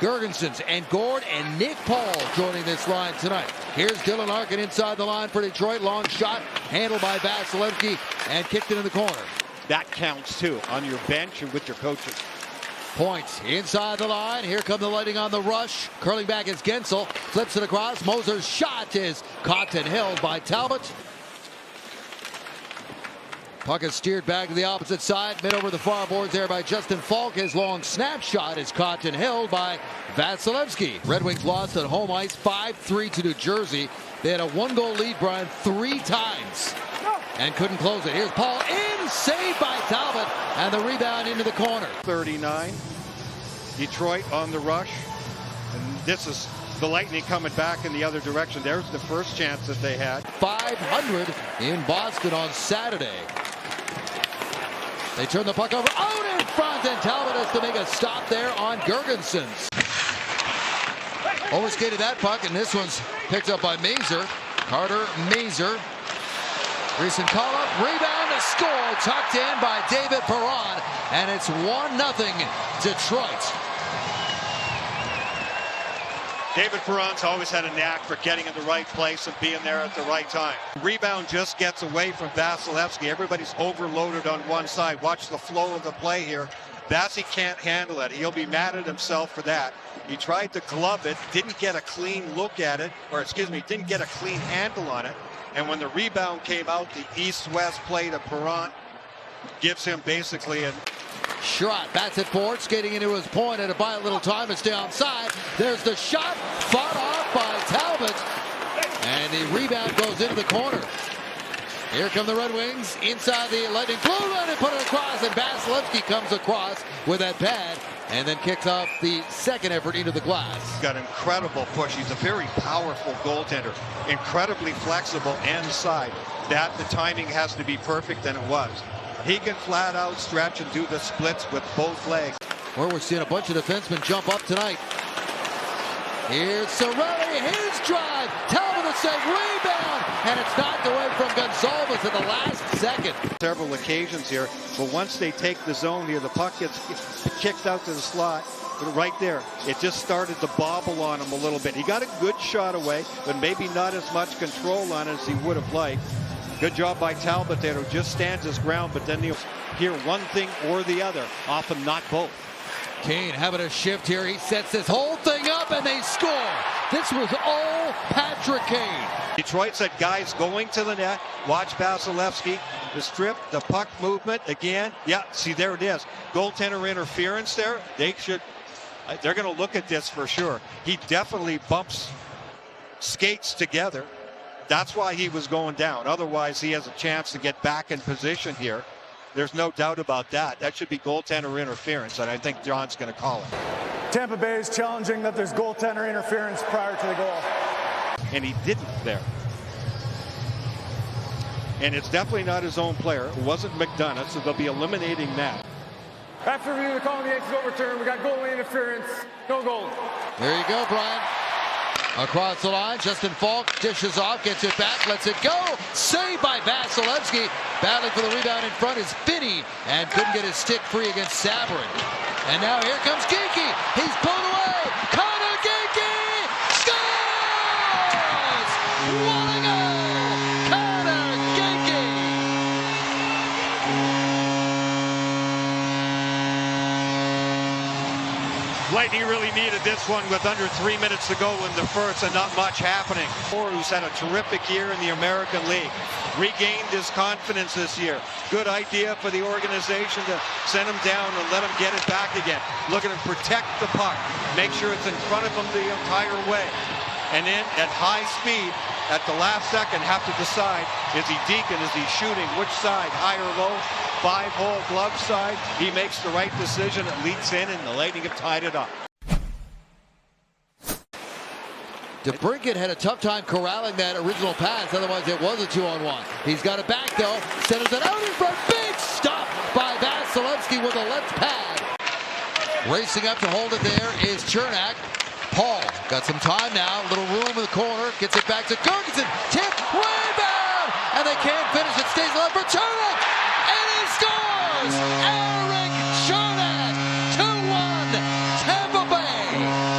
Girgensons and Gord and Nick Paul joining this line tonight. Here's Dylan Larkin inside the line for Detroit. Long shot handled by Vasilevsky and kicked into the corner. That counts too on your bench and with your coaches. Points inside the line. Here come the Lightning on the rush. Curling back is Gensel. Flips it across. Moser's shot is caught and held by Talbot. Puck is steered back to the opposite side. Mid over the far boards there by Justin Falk. His long snapshot is caught and held by Vasilevsky. Red Wings lost at home ice 5-3 to New Jersey. They had a 1-goal lead, Brian, 3 times and couldn't close it. Here's Paul in, saved by Talbot, and the rebound into the corner. 39. Detroit on the rush. And this is the Lightning coming back in the other direction. There's the first chance that they had. 500 in Boston on Saturday. They turn the puck over out in front, and Talbot has to make a stop there on Girgensons. Overskated that puck, and this one's picked up by Mazer. Carter Mazer. Recent call-up, rebound, a score, tucked in by David Perron, and it's 1-0 Detroit. David Perron's always had a knack for getting in the right place and being there at the right time. Rebound just gets away from Vasilevsky. Everybody's overloaded on one side. Watch the flow of the play here. Vasi can't handle it. He'll be mad at himself for that. He tried to glove it, didn't get a clean look at it, or excuse me, didn't get a clean handle on it. And when the rebound came out, the east-west play to Perron gives him basically a Sherratt bats it forward, skating into his point, and to buy a little time to stay onside. There's the shot, fought off by Talbot, and the rebound goes into the corner. Here come the Red Wings inside the Lightning blue line and put it across, and Vasilevsky comes across with that pad and then kicks off the second effort into the glass. Got incredible push. He's a very powerful goaltender, incredibly flexible inside. That the timing has to be perfect, and it was. He can flat out stretch and do the splits with both legs. Where we're seeing a bunch of defensemen jump up tonight. Here's Cirelli, his drive, Talbot a save, rebound, and it's knocked away from Gonzalez at the last second. Several occasions here, but once they take the zone here, the puck gets kicked out to the slot. Right there, it just started to bobble on him a little bit. He got a good shot away, but maybe not as much control on it as he would have liked. Good job by Talbot there, who just stands his ground, but then he'll hear one thing or the other, often not both. Kane having a shift here. He sets this whole thing up, and they score. This was all Patrick Kane. Detroit said, guys, going to the net. Watch Vasilevsky. The strip, the puck movement again. Yeah, see, there it is. Goaltender interference there. They're going to look at this for sure. He definitely bumps skates together. That's why he was going down. Otherwise, he has a chance to get back in position here. There's no doubt about that. That should be goaltender interference, and I think John's going to call it. Tampa-Bay is challenging that there's goaltender interference prior to the goal. And he didn't there. And it's definitely not his own player. It wasn't McDonough, so they'll be eliminating that. After reviewing the call, the Yankees overturned. We got goalie interference. No goal. There you go, Brian. Across the line, Justin Falk dishes off, gets it back, lets it go. Saved by Vasilevsky. Battling for the rebound in front is Finney, and couldn't get his stick free against Sabrin. And now here comes Ginky. He's pulled away. Connor Ginky scores! What a goal! Connor Ginky! Lightning really needed this one with under 3 minutes to go in the first and not much happening. Who's had a terrific year in the American League. Regained his confidence this year. Good idea for the organization to send him down and let him get it back again. Look at him protect the puck. Make sure it's in front of him the entire way. And then at high speed, at the last second, have to decide, is he deacon, is he shooting, which side, high or low? 5-hole glove side. He makes the right decision. It leaks in, and the Lightning have tied it up. DeBrincat had a tough time corralling that original pass. Otherwise, it was a 2-on-1. He's got it back, though. Centers it out in front. Big stop by Vasilevsky with a left pad. Racing up to hold it there is Cernak. Paul got some time now. A little room in the corner. Gets it back to Girgensson. Tip, rebound! And they can't finish it. Stays alive for Cernak. And he scores! Eric Cernak! 2-1 Tampa Bay!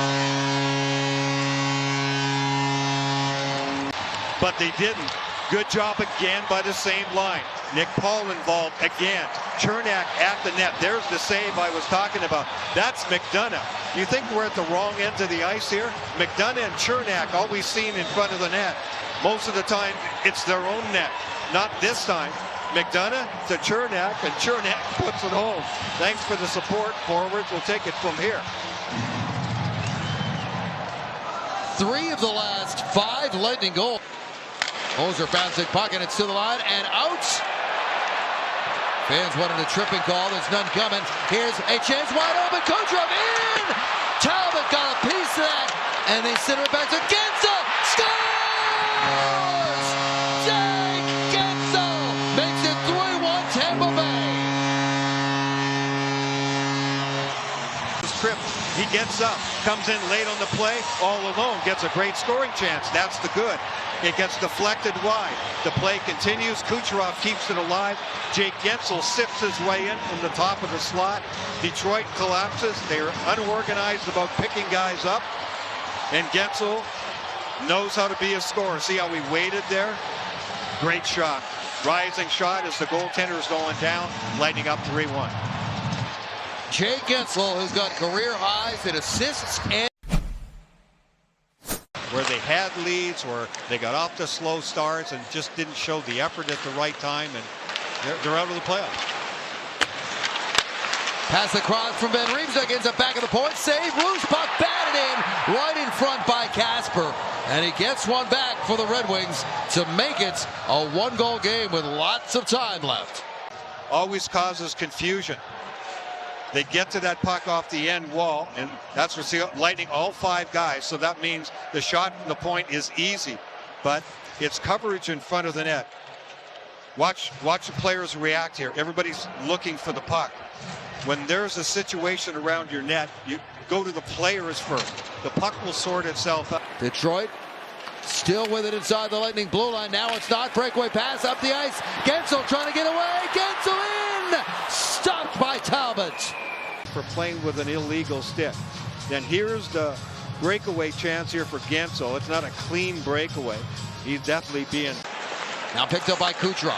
didn't. Good job again by the same line. Nick Paul involved again. Chernak at the net. There's the save I was talking about. That's McDonough. You think we're at the wrong end of the ice here? McDonough and Chernak always seen in front of the net. Most of the time, it's their own net. Not this time. McDonough to Chernak, and Chernak puts it home. Thanks for the support. Forwards will take it from here. 3 of the last 5 Lightning goals. Moser bouncing puck, and it's to the line and out. Fans wanted a tripping call. There's none coming. Here's a chance wide open. Kucherov in. Talbot got a piece of that, and they send it back to Gensel. Scores! Jake Gensel makes it 3-1 Tampa-Bay. Trip. He gets up, comes in late on the play, all alone, gets a great scoring chance. That's the good. It gets deflected wide. The play continues. Kucherov keeps it alive. Jake Gensel sifts his way in from the top of the slot. Detroit collapses. They're unorganized about picking guys up. And Gensel knows how to be a scorer. See how he waited there? Great shot. Rising shot as the goaltender is going down. Lightning up 3-1. Jake Gensel, who's got career highs in assists and where they had leads, where they got off to slow starts and just didn't show the effort at the right time, and they're out of the playoffs. Pass across from Ben Reeves against the back of the point. Save, loose puck, batted in, right in front by Casper. And he gets one back for the Red Wings to make it a 1-goal game with lots of time left. Always causes confusion. They get to that puck off the end wall, and that's what's Lightning all 5 guys. So that means the shot from the point is easy, but it's coverage in front of the net. Watch the players react here. Everybody's looking for the puck. When there's a situation around your net, you go to the players first. The puck will sort itself out. Detroit still with it inside the Lightning blue line. Now it's not. Breakaway pass up the ice. Gensel trying to get away. Gensel in! Stopped by Talbot. For playing with an illegal stick. Then here's the breakaway chance here for Gensel. It's not a clean breakaway. He's definitely being... Now picked up by Kucherov.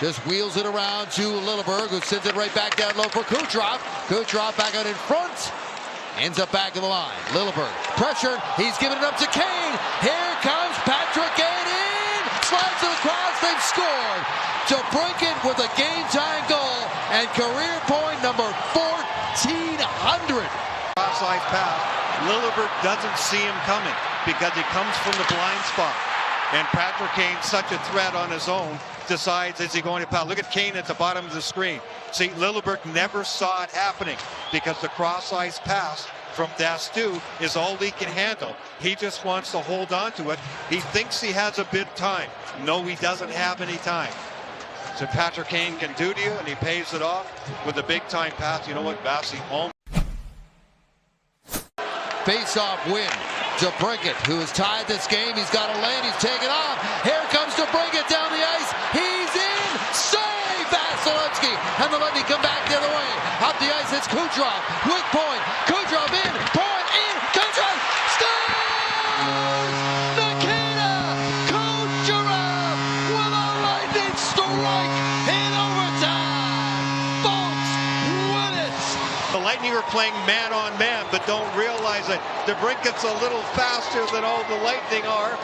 Just wheels it around to Lilleberg, who sends it right back down low for Kucherov. Kucherov back out in front. Ends up back of the line. Lilleberg pressured. He's giving it up to Kane. Here comes Patrick Kane in. Slides it across. They've scored. To break it with a game-time goal and career point number 1,400. Offside pass. Lilleberg doesn't see him coming because he comes from the blind spot. And Patrick Kane, such a threat on his own, decides, is he going to pass? Look at Kane at the bottom of the screen. See, Lilleberg never saw it happening because the cross-ice pass from Dastu is all he can handle. He just wants to hold on to it. He thinks he has a bit of time. No, he doesn't have any time. So Patrick Kane can do to you, and he pays it off with a big-time pass. You know what, Vasi home. Face-off win. DeBrincat, who has tied this game. He's got a lane. He's taken off. Here comes DeBrincat down the ice. He's in. Save Vasilevsky. And the Lightning come back the other way. Up the ice, it's Kucherov with point. Kucherov in. Point in. Kucherov scores! Nikita Kucherov with a lightning strike in overtime. Folks, win it. The Lightning are playing man-on-man, but don't realize it. DeBrincat's a little faster than all the Lightning are,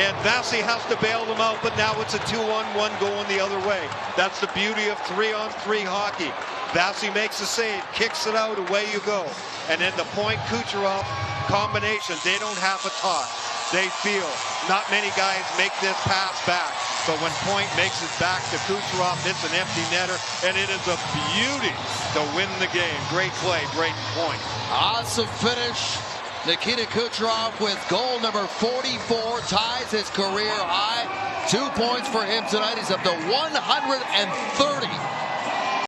and Vasi has to bail them out, but now it's a 2-on-1 going the other way. That's the beauty of 3-on-3 hockey. Vasi makes a save, kicks it out, away you go. And then the point Kucherov combination, they don't have a talk. They feel not many guys make this pass back. But when Point makes it back to Kucherov, it's an empty netter, and it is a beauty to win the game. Great play, great point. Awesome finish. Nikita Kucherov with goal number 44 ties his career high. 2 points for him tonight. He's up to 130.